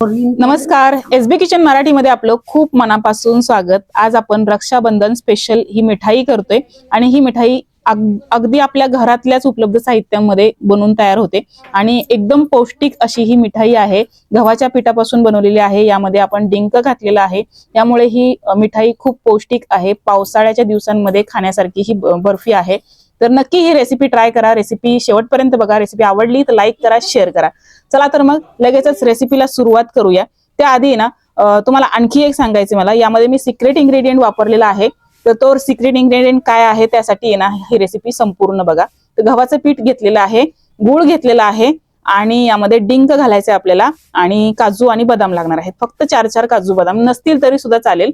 नमस्कार, SB kitchen Marathi मध्ये आपलं खूप मनापासून स्वागत। आज आपण रक्षाबंधन स्पेशल ही मिठाई करतोय आणि ही मिठाई अगदी आपल्या घरातल्याच उपलब्ध साहित्यामध्ये बनवून तयार होते आणि एकदम पौष्टिक अशी ही मिठाई आहे। गव्हाच्या पिठापासून बनवलेली आहे, यामध्ये आपण डिंक घातलेला आहे, त्यामुळे ही मिठाई खूप पौष्टिक आहे। पावसाळ्याच्या दिवसांमध्ये खाण्यासारखी ही बर्फी आहे। तर नक्की ही रेसिपी ट्राय करा, रेसिपी शेवटपर्यंत बघा। रेसिपी आवडली तर लाईक करा, शेअर करा। चला तर मग लगेचच रेसिपीला सुरुवात करूया। त्याआधी ना तुम्हाला आणखी एक सांगायचं मला, यामध्ये मी सिक्रेट इन्ग्रेडियंट वापरलेला आहे। तर तो सिक्रेट इन्ग्रेडियंट काय आहे त्यासाठी ना ही रेसिपी संपूर्ण बघा। तर गव्हाचं पीठ घेतलेलं आहे, गूळ घेतलेला आहे आणि यामध्ये डिंक घालायचे आपल्याला आणि काजू आणि बदाम लागणार आहेत। फक्त 4 काजू बदाम नसतील तरी सुद्धा चालेल।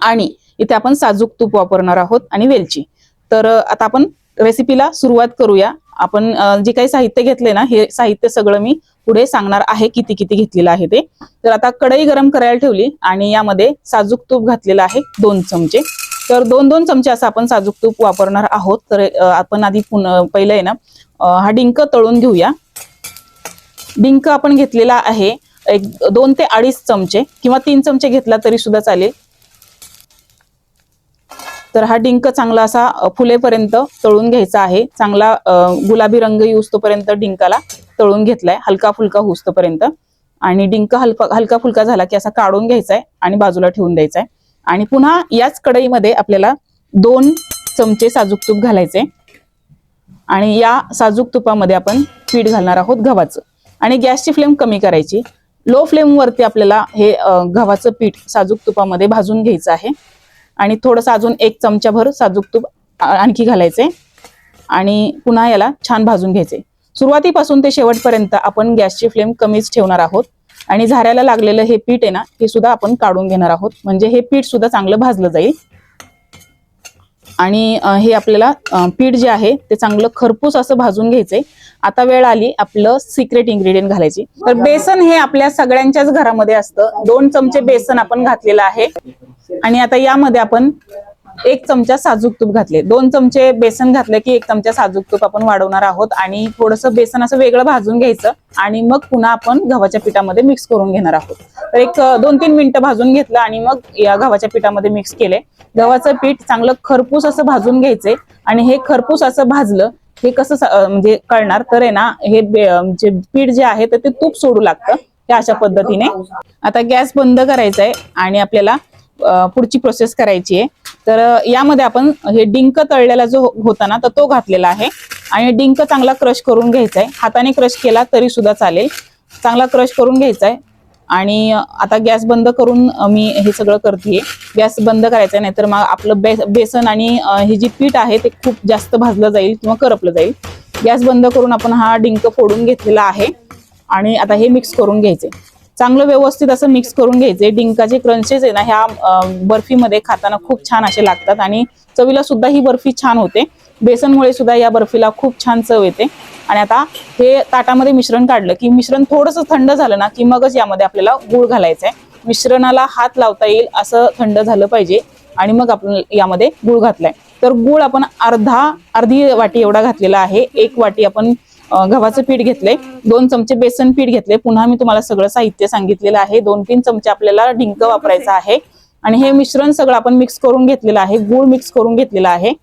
आणि इथे आपण साजूक तूप वापरणार आहोत आणि वेलची। तर आता आपण रेसिपीला सुरुवात करूया। आपण जे काही साहित्य घेतले ना, हे साहित्य सगळं मी पुढे सांगणार आहे किती किती घेतलेलं आहे ते। तर आता कढई गरम करायला ठेवली आणि यामध्ये साजूक तूप घातलेलं आहे 2 चमचे। तर 2-2 चमचे असं आपण साजूक तूप वापरणार आहोत। तर आपण आधी पहिलं आहे ना हा डिंक तळून घेऊया। डिंक आपण घेतलेला आहे 2 ते 2.5 चमचे किंवा 3 चमचे घेतला तरी सुद्धा चालेल। तर हा डिंक चांगला असा फुलेपर्यंत तळून घ्यायचा आहे। चांगला गुलाबी रंग येऊस तोपर्यंत डिंकाला तळून घेतलाय, हलका फुलका होऊस तोपर्यंत। आणि डिंक हलका फुलका झाला की असा काढून घ्यायचा आहे आणि बाजूला ठेवून द्यायचा आहे। आणि पुन्हा याच कढईमध्ये आपल्याला 2 चमचे साजूक तूप घालायचे आणि या साजूक तुपामध्ये आपण पीठ घालणार आहोत गव्हाचं। आणि गॅसची फ्लेम कमी करायची, लो फ्लेम वरती आपल्याला हे गव्हाचं पीठ साजूक तुपामध्ये भाजून घ्यायचं आहे। आणि थोडंसं अजून 1 चमचाभर साजूक तूप आणखी घालायचे आणि पुन्हा याला छान भाजून घ्यायचे। सुरुवातीपासून ते शेवटपर्यंत आपण गॅसची फ्लेम कमीच ठेवणार आहोत। आणि झाऱ्याला लागलेलं हे पीठ आहे ना, हे सुद्धा आपण काढून घेणार आहोत, म्हणजे हे पीठ सुद्धा चांगलं भाजलं जाईल। आणि हे आपल्याला पीठ जे आहे ते चांगलं खरपूस असं भाजून घ्यायचंय। आता वेळ आली आपलं सिक्रेट इन्ग्रेडियंट घालायची। तर बेसन हे आपल्या सगळ्यांच्याच घरामध्ये असतं। 2 चमचे बेसन आपण घातलेलं आहे आणि आता यामध्ये आपण 1 चमचा साजूक तूप घातले। 2 चमचे बेसन घातले की 1 चमचा साजूक तूप आपण वाढवणार आहोत आणि थोडंसं बेसन असं वेगळं भाजून घ्यायचं आणि मग पुन्हा आपण गव्हाच्या पिठामध्ये मिक्स करून घेणार आहोत। तर एक 2-3 मिनिटं भाजून घेतलं आणि मग या गव्हाच्या पिठामध्ये मिक्स केले। गव्हाचं पीठ चांगलं खरपूस असं भाजून घ्यायचंय आणि हे खरपूस असं भाजलं हे कसं म्हणजे कळणार तर आहे ना, हे जे पीठ जे आहे तर ते तूप सोडू लागतं, हे अशा पद्धतीने। आता गॅस बंद करायचा आहे आणि आपल्याला पुढची प्रोसेस करायची आहे। तर यामध्ये आपण हे डिंक तळलेला जो होता ना तर तो घातलेला आहे आणि डिंक चांगला क्रश करून घ्यायचा आहे। हाताने क्रश केला तरी सुद्धा चालेल, चांगला क्रश करून घ्यायचा आहे। आणि आता गॅस बंद करून मी हे सगळं करतेय। गॅस बंद करायचा, नाहीतर मग आपलं बेसन आणि हे जे पीठ आहे ते खूप जास्त भाजलं जाईल किंवा करपलं जाईल। गॅस बंद करून आपण हा डिंक फोडून घेतलेला आहे आणि आता हे मिक्स करून घ्यायचे, चांगलं व्यवस्थित असं मिक्स करून घ्यायचे। डिंकाचे क्रंचेस आहे ना ह्या बर्फीमध्ये खाताना खूप छान असे लागतात आणि चवीला सुद्धा ही बर्फी छान होते। बेसनमुळे सुद्धा या बर्फीला खूप छान चव येते। आणि आता हे ताटामध्ये मिश्रण काढलं की मिश्रण थोडंसं थंड झालं ना की मगच यामध्ये आपल्याला गूळ घालायचा आहे। मिश्रणाला हात लावता येईल असं थंड झालं पाहिजे आणि मग आपण यामध्ये गूळ घातलाय। तर गूळ आपण अर्धी वाटी एवढा घातलेला आहे। 1 वाटी आपण गव्हाचं पीठ घेतलंय, 2 चमचे बेसन पीठ घेतले। पुन्हा मी तुम्हाला सगळं साहित्य सांगितलेलं आहे। 2-3 चमचे आपल्याला डिंक वापरायचा आहे आणि हे मिश्रण सगळं आपण मिक्स करून घेतलेलं आहे, गूळ मिक्स करून घेतलेला आहे।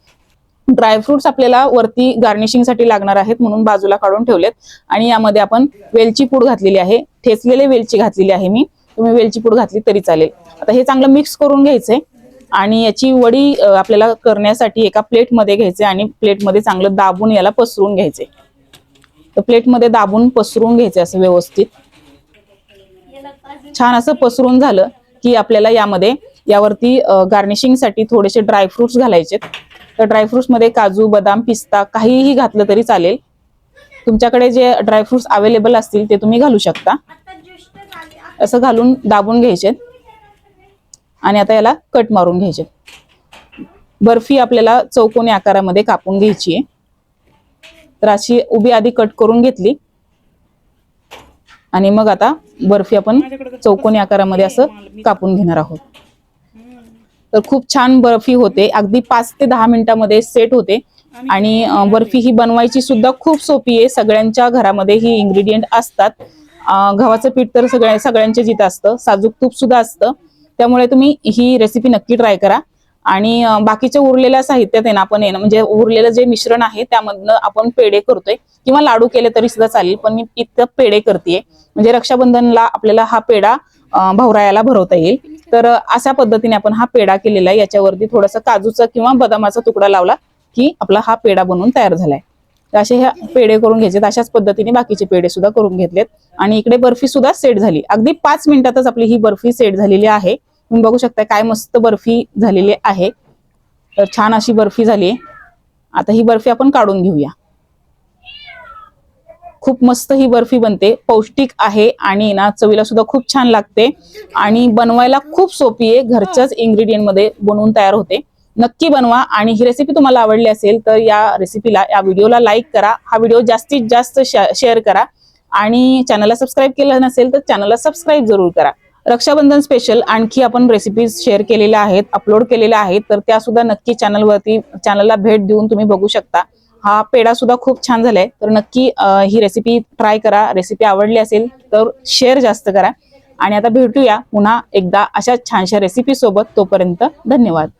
ड्रायफ्रुट्स आपल्याला वरती गार्निशिंग साठी लागणार आहेत म्हणून बाजूला काढून ठेवलेत। आणि यामध्ये आपण वेलची पूड घातलेली आहे, ठेचलेले वेलची घातलेली आहे मी, तुम्ही वेलची पूड घातली तरी चालेल। आता हे चांगलं मिक्स करून घ्यायचंय आणि याची वडी आपल्याला करण्यासाठी एका प्लेटमध्ये घ्यायचे आणि प्लेटमध्ये चांगलं दाबून याला पसरून घ्यायचे। तर प्लेटमध्ये दाबून पसरून घ्यायचे असं व्यवस्थित। छान असं पसरून झालं की आपल्याला यावरती गार्निशिंग साठी थोडेसे ड्रायफ्रुट्स घालायचे। तर ड्रायफ्रुट्स मध्ये काजू, बदाम, पिस्ता काहीही घातलं तरी चालेल। तुमच्याकडे जे ड्रायफ्रुट्स अवेलेबल असतील ते तुम्ही घालू शकता। असं घालून दाबून घ्यायचे आणि आता याला कट मारून घ्यायचे। बर्फी आपल्याला चौकोनी आकारामध्ये कापून घ्यायची आहे। तर अशी उभी आधी कट करून घेतली आणि मग आता बर्फी आपण चौकोनी आकारामध्ये असं कापून घेणार आहोत। तर खूप छान बर्फी होते, अगदी 5 ते 10 मिनिटांमध्ये सेट होते। आणि बर्फी ही बनवायची सुद्धा खूप सोपी आहे, सगळ्यांच्या घरामध्ये ही इन्ग्रेडियंट असतात गव्हाचं पीठ तर सगळ्यांच्या जिथं असतं, साजूक तूप सुद्धा असतं. त्यामुळे तुम्ही ही रेसिपी नक्की ट्राय करा. आणि बाकीच्या उरलेल्या साहित्यात आहे ना आपण म्हणजे उरलेलं जे मिश्रण आहे त्यामधनं आपण पेढे करतोय किंवा लाडू केले तरी सुद्धा चालेल, पण मी इतकं पेढे करतेय म्हणजे रक्षाबंधनला आपल्याला हा पेढा भाऊरायाला भरवता येईल. तर अशा पद्धतीने आपण हा पेढा केलेला आहे. याच्यावरती थोडासा काजूचा किंवा बदामाचा तुकडा लावला की आपला हा पेढा बनवून तयार झालाय. तर असे हे पेढे करून घ्यायचे. अशाच पद्धतीने बाकीचे पेढे सुद्धा करून घेतलेत. आणि इकडे बर्फी सुद्धा सेट झाली. अगदी 5 मिनिटातच आपली ही बर्फी सेट झालेली आहे. तुम्ही बघू शकता काय मस्त बर्फी झालेली आहे. तर छान अशी बर्फी झाली. आता ही बर्फी आपण काढून घेऊया. खूप मस्त ही बर्फी बनते, पौष्टिक आहे आणि ना चवीला सुद्धा खूप छान लागते आणि बनवायला खूप सोपी आहे. घरच्याच इन्ग्रेडियंट मध्ये बनवून तयार होते. नक्की बनवा. आणि ही रेसिपी तुम्हाला आवडली असेल तर या व्हिडिओला लाईक करा. हा व्हिडिओ जास्तीत जास्त शेअर करा. आणि चॅनलला सबस्क्राईब केलं नसेल तर चॅनलला सबस्क्राईब जरूर करा. रक्षाबंधन स्पेशल आणखी आपण रेसिपीज शेअर केलेल्या आहेत, अपलोड केलेल्या आहेत, तर त्या सुद्धा नक्की चॅनलला भेट देऊन तुम्ही बघू शकता. हा पेढा सुद्धा खूप छान झालाय. तर नक्की ही रेसिपी ट्राय करा. रेसिपी आवडली असेल तर शेअर जास्त करा. आणि आता भेटूया पुन्हा एकदा अशा छानशा रेसिपी सोबत. तोपर्यंत धन्यवाद.